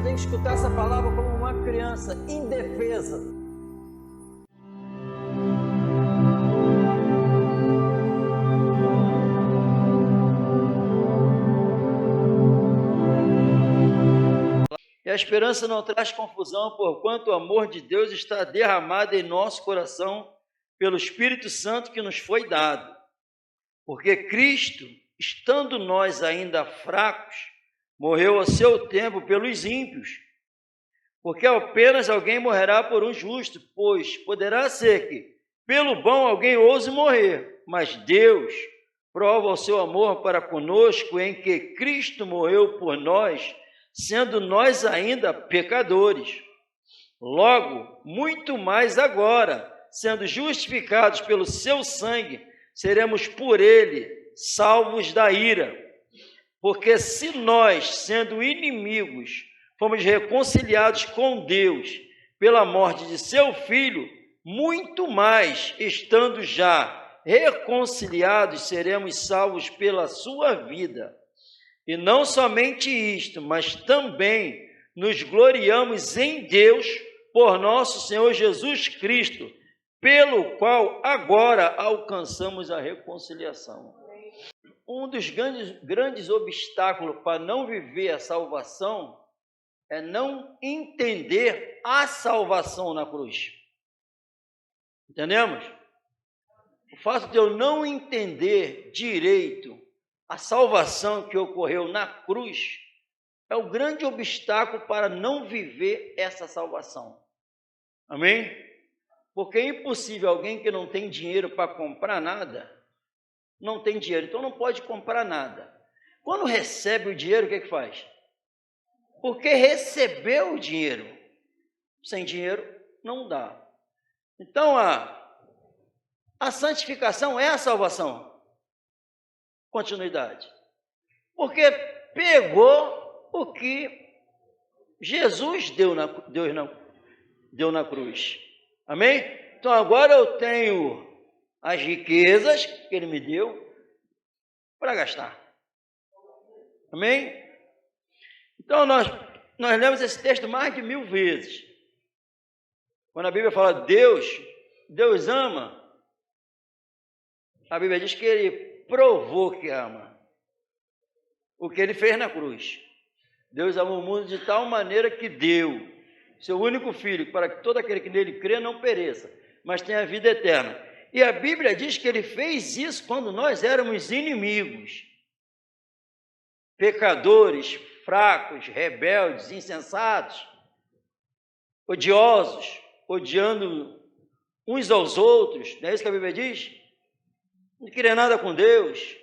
eu tenho que escutar essa palavra como uma criança indefesa. E a esperança não traz confusão, porquanto o amor de Deus está derramado em nosso coração pelo Espírito Santo que nos foi dado. Porque Cristo, estando nós ainda fracos, morreu ao seu tempo pelos ímpios. Porque apenas alguém morrerá por um justo, pois poderá ser que, pelo bom, alguém ouse morrer. Mas Deus prova o seu amor para conosco em que Cristo morreu por nós, sendo nós ainda pecadores. Logo, muito mais agora, sendo justificados pelo seu sangue, seremos por ele salvos da ira. Porque se nós, sendo inimigos, fomos reconciliados com Deus pela morte de seu Filho, muito mais, estando já reconciliados, seremos salvos pela sua vida. E não somente isto, mas também nos gloriamos em Deus por nosso Senhor Jesus Cristo, pelo qual agora alcançamos a reconciliação. Um dos grandes obstáculos para não viver a salvação é não entender a salvação na cruz. Entendemos? O fato de eu não entender direito a salvação que ocorreu na cruz é o grande obstáculo para não viver essa salvação. Amém? Porque é impossível alguém que não tem dinheiro para comprar nada, não tem dinheiro, então não pode comprar nada. Quando recebe o dinheiro, o que faz? Porque recebeu o dinheiro. Sem dinheiro, não dá. Então, a santificação é a salvação. Continuidade. Porque pegou o que Jesus deu na cruz. Amém? Então agora eu tenho as riquezas que ele me deu para gastar. Amém? Então nós lemos esse texto mais de 1000 vezes. Quando a Bíblia fala Deus ama, a Bíblia diz que ele provou que ama o que ele fez na cruz. Deus amou o mundo de tal maneira que deu seu único filho, para que todo aquele que nele crê não pereça, mas tenha vida eterna. E a Bíblia diz que ele fez isso quando nós éramos inimigos, pecadores, fracos, rebeldes, insensatos, odiosos, odiando uns aos outros. Não é isso que a Bíblia diz? Não queria nada com Deus,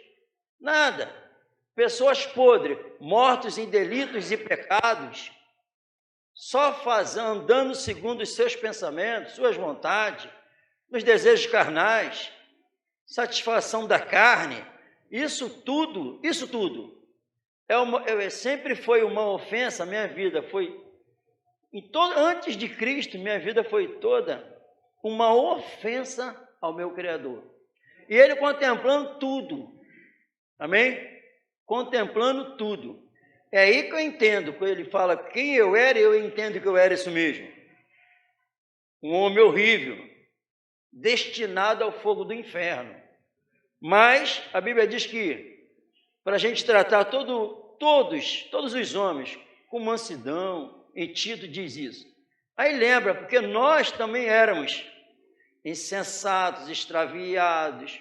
nada. Pessoas podres, mortos em delitos e pecados, só andando segundo os seus pensamentos, suas vontades, nos desejos carnais, satisfação da carne. Isso tudo, sempre foi uma ofensa. Minha vida foi, antes de Cristo, minha vida foi toda uma ofensa ao meu Criador. E ele contemplando tudo, amém? Contemplando tudo. É aí que eu entendo, quando ele fala quem eu era, eu entendo que eu era isso mesmo. Um homem horrível, destinado ao fogo do inferno. Mas a Bíblia diz que para a gente tratar todos os homens com mansidão, em Tito diz isso. Aí lembra, porque nós também éramos insensatos, extraviados,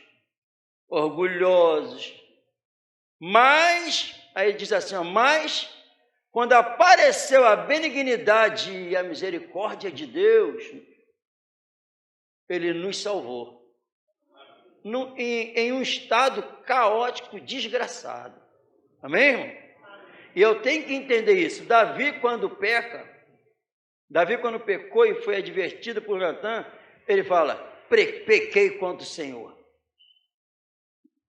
orgulhosos. Mas, aí diz assim, mas quando apareceu a benignidade e a misericórdia de Deus, ele nos salvou em um estado caótico, desgraçado. Amém, irmão? E eu tenho que entender isso. Davi, quando pecou e foi advertido por Natan, ele fala, pequei contra o Senhor.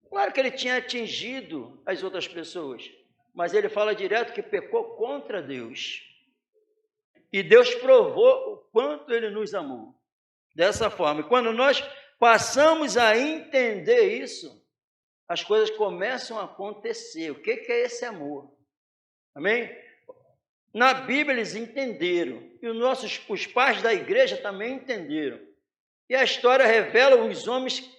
Claro que ele tinha atingido as outras pessoas, mas ele fala direto que pecou contra Deus. E Deus provou o quanto ele nos amou. Dessa forma, e quando nós passamos a entender isso, as coisas começam a acontecer. O que é esse amor? Amém? Na Bíblia eles entenderam, e os pais da igreja também entenderam. E a história revela os homens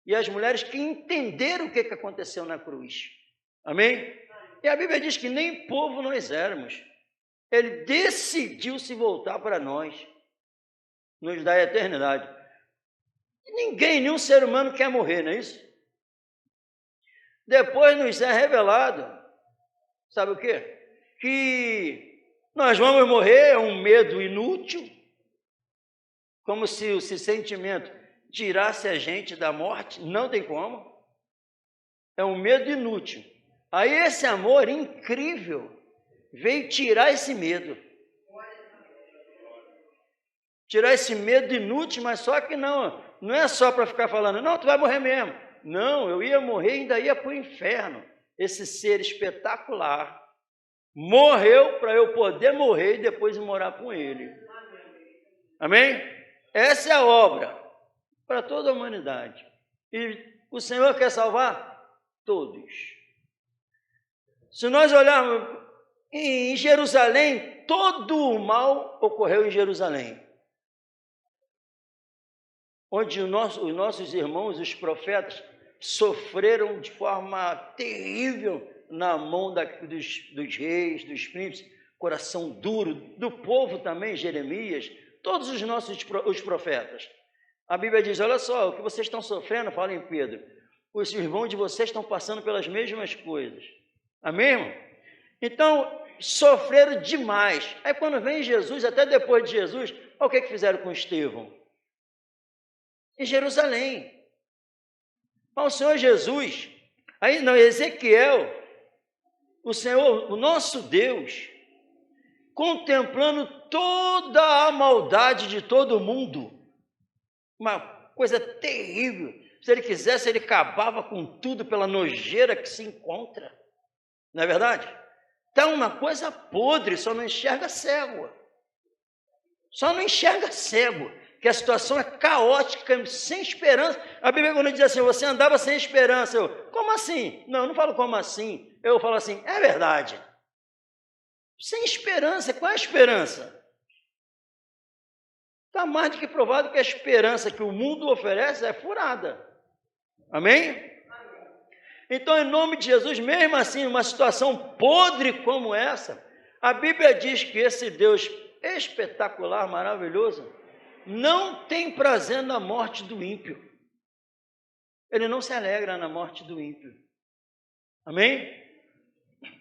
e as mulheres que entenderam o que aconteceu na cruz. Amém? E a Bíblia diz que nem povo nós éramos. Ele decidiu se voltar para nós, nos dar a eternidade. Ninguém, nenhum ser humano quer morrer, não é isso? Depois nos é revelado, sabe o quê? Que nós vamos morrer, é um medo inútil, como se esse sentimento tirasse a gente da morte, não tem como. É um medo inútil. Aí esse amor incrível veio tirar esse medo. Tirar esse medo inútil, mas só que não é só para ficar falando, não, tu vai morrer mesmo. Não, eu ia morrer e ainda ia para o inferno. Esse ser espetacular morreu para eu poder morrer e depois morar com ele. Amém? Essa é a obra para toda a humanidade. E o Senhor quer salvar todos. Se nós olharmos em Jerusalém, todo o mal ocorreu em Jerusalém. Onde os nossos irmãos, os profetas, sofreram de forma terrível na mão dos reis, dos príncipes, coração duro, do povo também, Jeremias, todos os profetas. A Bíblia diz, olha só, o que vocês estão sofrendo, fala em Pedro, os irmãos de vocês estão passando pelas mesmas coisas. Amém, irmão? Então, sofreram demais. Aí quando vem Jesus, até depois de Jesus, olha o que fizeram com Estevão. Em Jerusalém. Ao Senhor Jesus, aí não, Ezequiel, o Senhor, o nosso Deus, contemplando toda a maldade de todo mundo, uma coisa terrível. Se ele quisesse, ele acabava com tudo pela nojeira que se encontra. Não é verdade? Está uma coisa podre, só não enxerga cego. Só não enxerga cego. Que a situação é caótica, sem esperança. A Bíblia quando diz assim, você andava sem esperança. Como assim? Não, eu não falo como assim. Eu falo assim, é verdade. Sem esperança, qual é a esperança? Está mais do que provado que a esperança que o mundo oferece é furada. Amém? Então, em nome de Jesus, mesmo assim, numa situação podre como essa, a Bíblia diz que esse Deus espetacular, maravilhoso, não tem prazer na morte do ímpio. Ele não se alegra na morte do ímpio. Amém?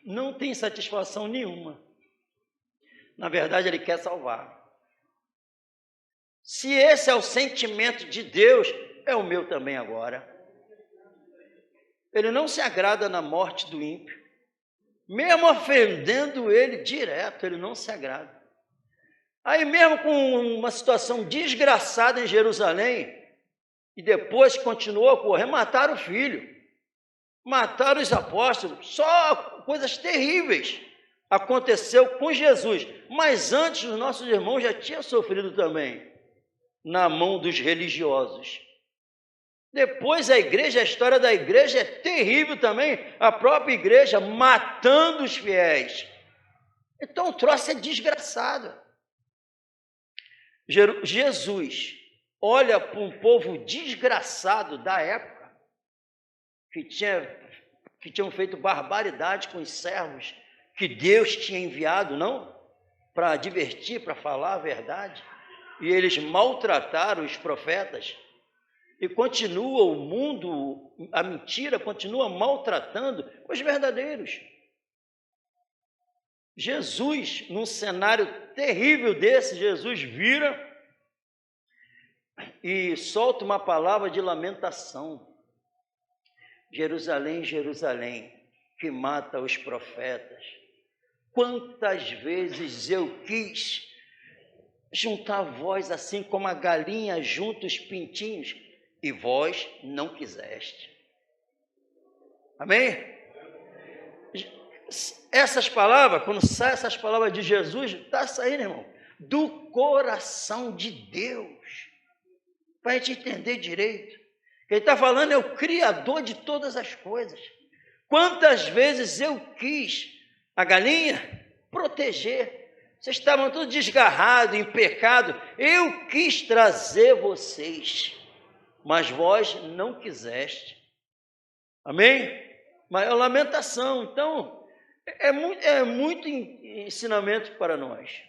Não tem satisfação nenhuma. Na verdade, ele quer salvar. Se esse é o sentimento de Deus, é o meu também agora. Ele não se agrada na morte do ímpio. Mesmo ofendendo ele direto, ele não se agrada. Aí mesmo com uma situação desgraçada em Jerusalém, e depois continuou a ocorrer, mataram o filho, mataram os apóstolos, só coisas terríveis aconteceu com Jesus. Mas antes os nossos irmãos já tinham sofrido também, na mão dos religiosos. Depois a história da igreja é terrível também, a própria igreja matando os fiéis. Então o troço é desgraçado. Jesus olha para um povo desgraçado da época, que tinham feito barbaridade com os servos que Deus tinha enviado, não? Para advertir, para falar a verdade. E eles maltrataram os profetas. E continua o mundo, a mentira continua maltratando os verdadeiros. Jesus, num cenário terrível desse, Jesus vira e solta uma palavra de lamentação. Jerusalém, Jerusalém, que mata os profetas. Quantas vezes eu quis juntar vós assim como a galinha junta os pintinhos, e vós não quiseste. Amém? Essas palavras, quando saem essas palavras de Jesus, está saindo, irmão, do coração de Deus, para a gente entender direito. Ele está falando é o Criador de todas as coisas. Quantas vezes eu quis a galinha proteger, Vocês estavam todos desgarrados, em pecado. Eu quis trazer vocês, mas vós não quiseste. Amém? Maior lamentação. Então, é muito ensinamento para nós.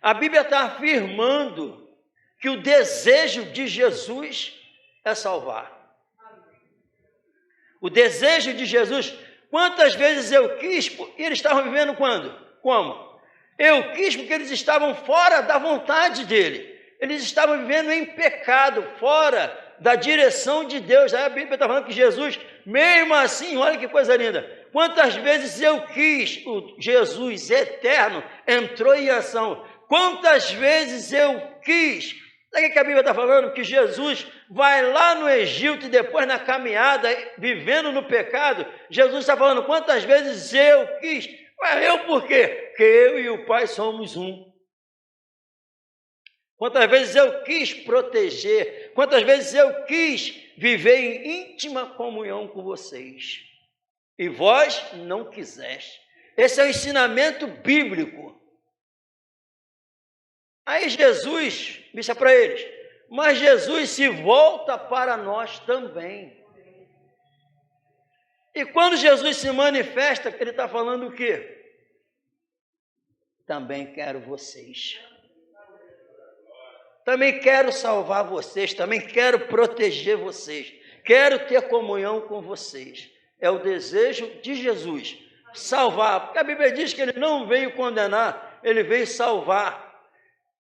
A Bíblia está afirmando que o desejo de Jesus é salvar. O desejo de Jesus, quantas vezes eu quis, e eles estavam vivendo quando? Como? Eu quis porque eles estavam fora da vontade dele. Eles estavam vivendo em pecado, fora da direção de Deus. Aí a Bíblia está falando que Jesus, mesmo assim, olha que coisa linda. Quantas vezes eu quis, o Jesus eterno entrou em ação. Quantas vezes eu quis. Sabe o que a Bíblia está falando? Que Jesus vai lá no Egito e depois na caminhada, vivendo no pecado. Jesus está falando, quantas vezes eu quis. Mas eu por quê? Porque eu e o Pai somos um. Quantas vezes eu quis proteger, quantas vezes eu quis viver em íntima comunhão com vocês. E vós não quiseste. Esse é o ensinamento bíblico. Aí Jesus disse para eles, mas Jesus se volta para nós também. E quando Jesus se manifesta, ele está falando o quê? Também quero vocês. Também quero salvar vocês, também quero proteger vocês. Quero ter comunhão com vocês. É o desejo de Jesus, salvar. Porque a Bíblia diz que ele não veio condenar, ele veio salvar.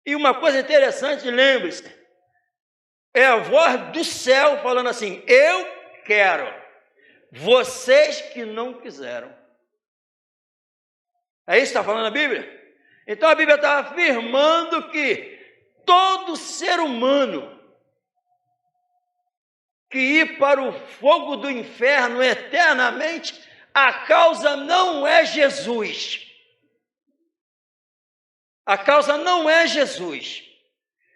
E uma coisa interessante, lembre-se, é a voz do céu falando assim, eu quero, vocês que não quiseram. É isso que está falando a Bíblia? Então a Bíblia está afirmando que todo ser humano que ir para o fogo do inferno eternamente, a causa não é Jesus. A causa não é Jesus.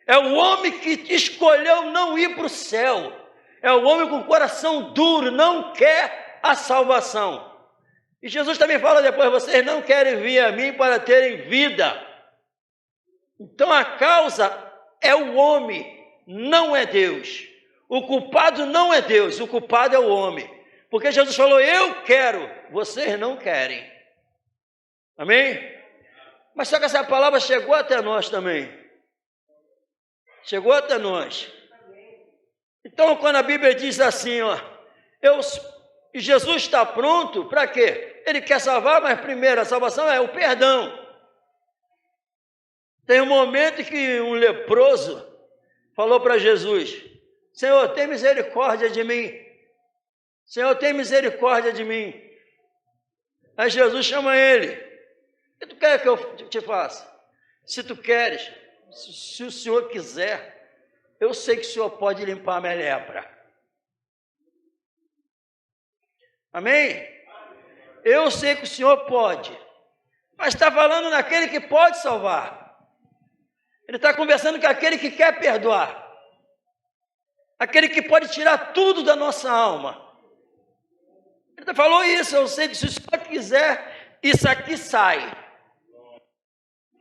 É o homem que escolheu não ir para o céu. É o homem com o coração duro, não quer a salvação. E Jesus também fala depois, vocês não querem vir a mim para terem vida. Então a causa é o homem, não é Deus. O culpado não é Deus, o culpado é o homem. Porque Jesus falou, eu quero, vocês não querem. Amém? Mas só que essa palavra chegou até nós também. Chegou até nós. Então, quando a Bíblia diz assim, ó, Jesus está pronto para quê? Ele quer salvar, mas primeiro a salvação é o perdão. Tem um momento que um leproso falou para Jesus, Senhor, tem misericórdia de mim. Senhor, tem misericórdia de mim. Aí Jesus chama ele. O que tu quer que eu te faça? Se tu queres, se o Senhor quiser, eu sei que o Senhor pode limpar a minha lepra. Amém? Eu sei que o Senhor pode. Mas está falando naquele que pode salvar. Ele está conversando com aquele que quer perdoar. Aquele que pode tirar tudo da nossa alma. Ele falou isso, eu sei que se o Senhor quiser, isso aqui sai.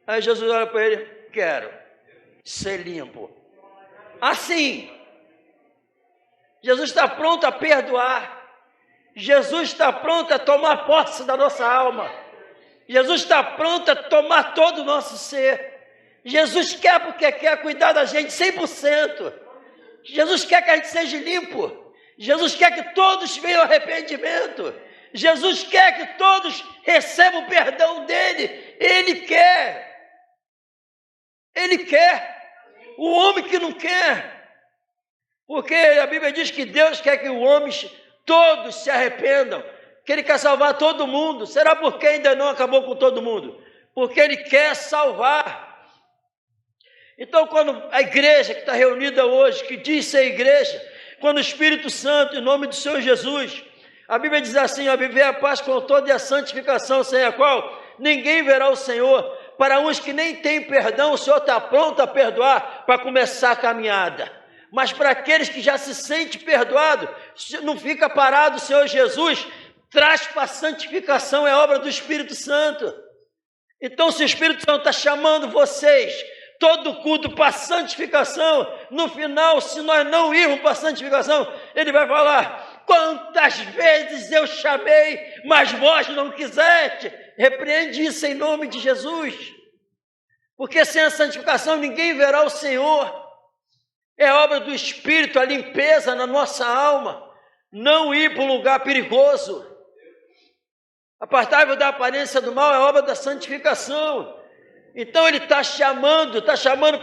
Aí Jesus olha para ele, quero ser limpo. Assim, Jesus está pronto a perdoar. Jesus está pronto a tomar posse da nossa alma. Jesus está pronto a tomar todo o nosso ser. Jesus quer porque quer cuidar da gente 100%. Jesus quer que a gente seja limpo. Jesus quer que todos venham ao arrependimento. Jesus quer que todos recebam o perdão dele. Ele quer. Ele quer. O homem que não quer. Porque a Bíblia diz que Deus quer que os homens todos se arrependam. Que Ele quer salvar todo mundo. Será porque ainda não acabou com todo mundo? Porque Ele quer salvar. Então, quando a igreja que está reunida hoje, que diz ser igreja, quando o Espírito Santo, em nome do Senhor Jesus, a Bíblia diz assim, ó, viver a paz com toda a santificação, sem a qual ninguém verá o Senhor. Para uns que nem têm perdão, o Senhor está pronto a perdoar para começar a caminhada. Mas para aqueles que já se sentem perdoados, não fica parado, o Senhor Jesus traz para a santificação, é obra do Espírito Santo. Então, se o Espírito Santo está chamando vocês, todo culto para santificação, no final, se nós não irmos para santificação, ele vai falar: quantas vezes eu chamei, mas vós não quiseste. Repreende isso em nome de Jesus. Porque sem a santificação ninguém verá o Senhor. É obra do Espírito a limpeza na nossa alma. Não ir para um lugar perigoso. Apartai-vos da aparência do mal é obra da santificação. Então ele está chamando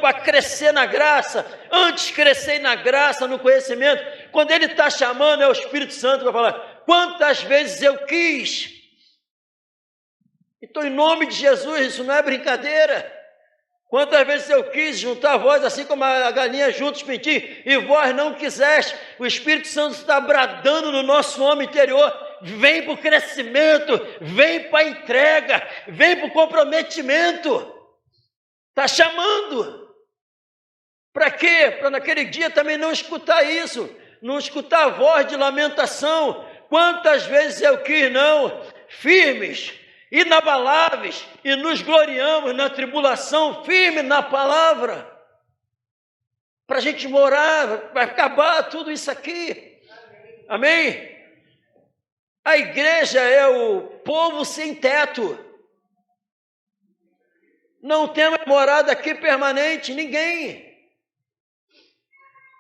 para crescer na graça. Antes crescer na graça, no conhecimento. Quando ele está chamando, é o Espírito Santo que vai falar: quantas vezes eu quis. Então, em nome de Jesus, isso não é brincadeira. Quantas vezes eu quis juntar vós, assim como a galinha junta os pintinhos, e vós não quiseste. O Espírito Santo está bradando no nosso homem interior: vem para o crescimento, vem para a entrega, vem para o comprometimento. Está chamando. Para quê? Para naquele dia também não escutar isso, não escutar a voz de lamentação. Quantas vezes eu quis, não, firmes, inabaláveis, e nos gloriamos na tribulação, firme na palavra, para a gente morar, vai acabar tudo isso aqui. Amém? A igreja é o povo sem teto. Não temos morada aqui permanente, ninguém.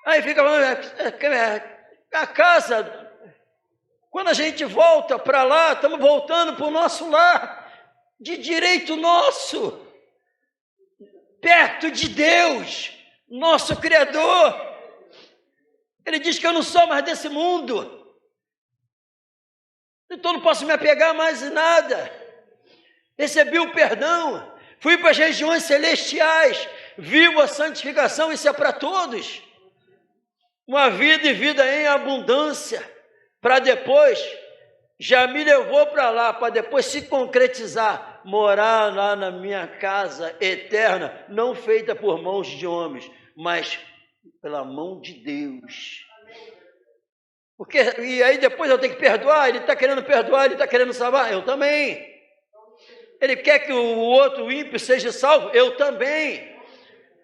Aí fica falando, a casa, quando a gente volta para lá, estamos voltando para o nosso lar, de direito nosso, perto de Deus, nosso Criador. Ele diz que eu não sou mais desse mundo, então não posso me apegar mais em nada. Recebi o perdão, fui para as regiões celestiais, vivo a santificação, isso é para todos. Uma vida e vida em abundância, para depois, já me levou para lá, para depois se concretizar, morar lá na minha casa eterna, não feita por mãos de homens, mas pela mão de Deus. Porque, e aí depois eu tenho que perdoar, ele está querendo perdoar, ele está querendo salvar, eu também. Ele quer que o outro ímpio seja salvo, eu também.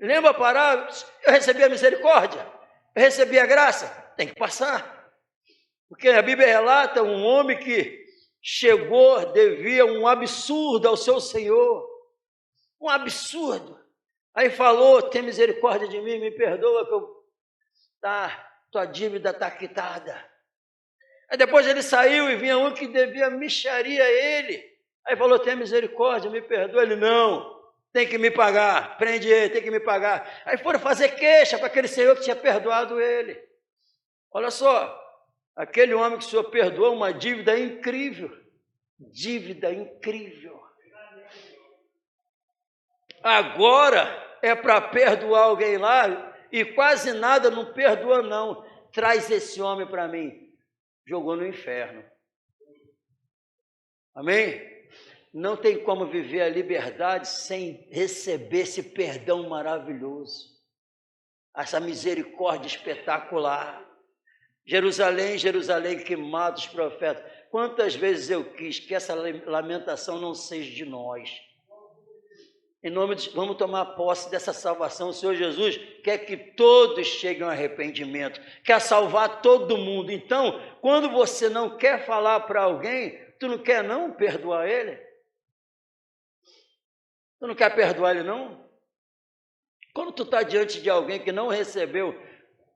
Lembra a parábola? Eu recebi a misericórdia, eu recebi a graça, tem que passar. Porque a Bíblia relata um homem que chegou, devia um absurdo ao seu Senhor, um absurdo. Aí falou: tem misericórdia de mim, me perdoa que tua dívida está quitada. Aí depois ele saiu e vinha um que devia mixaria a ele. Aí falou: tem misericórdia, me perdoa. Ele: não, tem que me pagar, prende ele, tem que me pagar. Aí foram fazer queixa para aquele senhor que tinha perdoado ele. Olha só, aquele homem que o Senhor perdoou uma dívida incrível, agora é para perdoar alguém lá, e quase nada não perdoa não, traz esse homem para mim, jogou no inferno. Amém? Não tem como viver a liberdade sem receber esse perdão maravilhoso, essa misericórdia espetacular. Jerusalém, Jerusalém, que mata os profetas. Quantas vezes eu quis que essa lamentação não seja de nós. Em nome de, vamos tomar posse dessa salvação. O Senhor Jesus quer que todos cheguem ao arrependimento, quer salvar todo mundo. Então, quando você não quer falar para alguém, tu não quer não perdoar ele? Tu não quer perdoar ele não? Quando tu está diante de alguém que não recebeu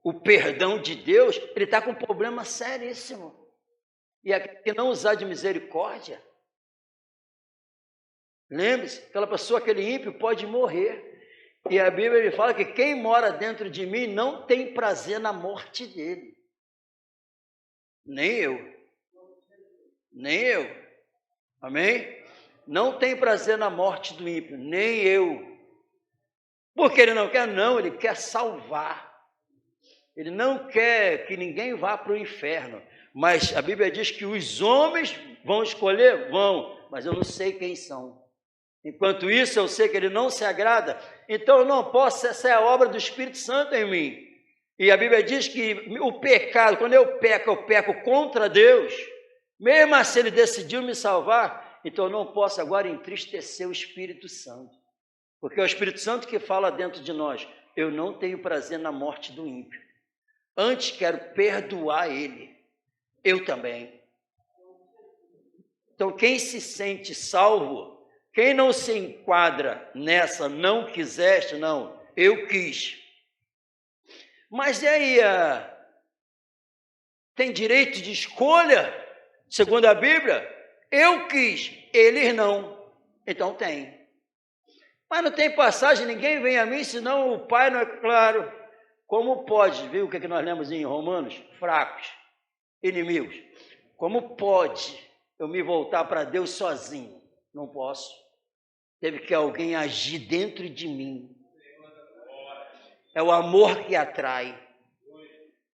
o perdão de Deus, ele está com um problema seríssimo. E aquele que não usar de misericórdia, lembre-se, aquela pessoa, aquele ímpio pode morrer. E a Bíblia ele fala que quem mora dentro de mim não tem prazer na morte dele. Nem eu. Amém? Não tem prazer na morte do ímpio, nem eu. Porque ele não quer? Não, ele quer salvar. Ele não quer que ninguém vá para o inferno. Mas a Bíblia diz que os homens vão escolher? Vão, mas eu não sei quem são. Enquanto isso, eu sei que ele não se agrada. Então eu não posso, essa é a obra do Espírito Santo em mim. E a Bíblia diz que o pecado, quando eu peco contra Deus, mesmo assim ele decidiu me salvar, então eu não posso agora entristecer o Espírito Santo, porque é o Espírito Santo que fala dentro de nós. Eu não tenho prazer na morte do ímpio, antes quero perdoar ele, eu também. Então quem se sente salvo, quem não se enquadra nessa não quiseste, não, eu quis. Mas e aí, tem direito de escolha, segundo a Bíblia? Eu quis, eles não, então tem. Mas não tem passagem, ninguém vem a mim, senão o Pai não é claro. Como pode, viu o que nós lemos em Romanos? Fracos, inimigos. Como pode eu me voltar para Deus sozinho? Não posso. Teve que alguém agir dentro de mim. É o amor que atrai.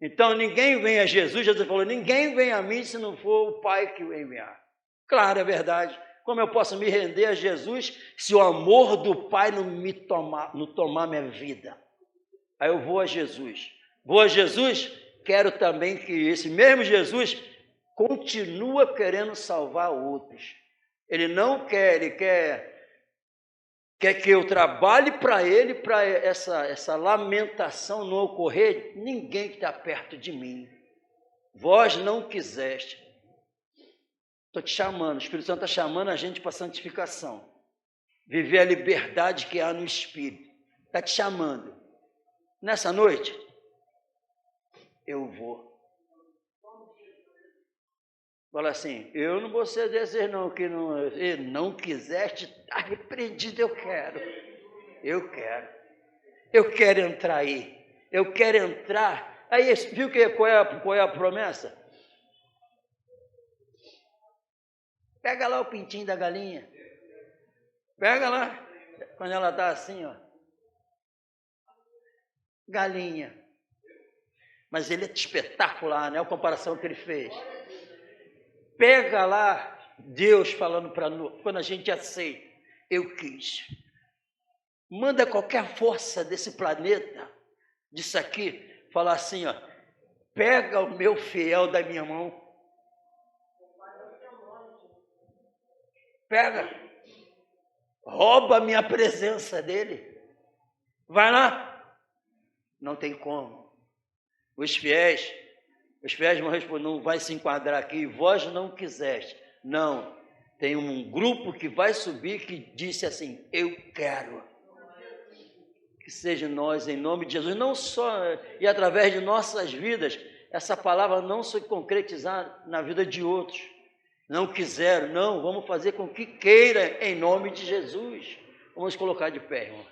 Então ninguém vem a Jesus, Jesus falou, ninguém vem a mim se não for o Pai que o enviar. Claro, é verdade. Como eu posso me render a Jesus se o amor do Pai não tomar minha vida? Aí eu vou a Jesus. Vou a Jesus, quero também que esse mesmo Jesus continua querendo salvar outros. Ele não quer, ele quer que eu trabalhe para ele, para essa lamentação não ocorrer, ninguém que está perto de mim. Vós não quiseste. Estou te chamando, o Espírito Santo está chamando a gente para a santificação. Viver a liberdade que há no Espírito. Está te chamando. Nessa noite, eu vou. Fala assim, eu não vou ser desses não, que não quiseste, está repreendido, eu quero. Eu quero entrar aí. Eu quero entrar. Aí, viu qual é a promessa? Pega lá o pintinho da galinha. Pega lá, quando ela está assim, ó. Galinha. Mas ele é espetacular, né? A comparação que ele fez. Pega lá, Deus falando para nós, quando a gente aceita, eu quis. Manda qualquer força desse planeta, disso aqui, falar assim, ó, pega o meu fiel da minha mão. Pega, rouba a minha presença dele. Vai lá. Não tem como. Os fiéis vão responder, não vai se enquadrar aqui, vós não quiseste. Não, tem um grupo que vai subir que disse assim, eu quero. Que seja nós, em nome de Jesus, não só, e através de nossas vidas, essa palavra não se concretizar na vida de outros. Não quiseram, não, vamos fazer com que queira, em nome de Jesus. Vamos colocar de pé, irmão.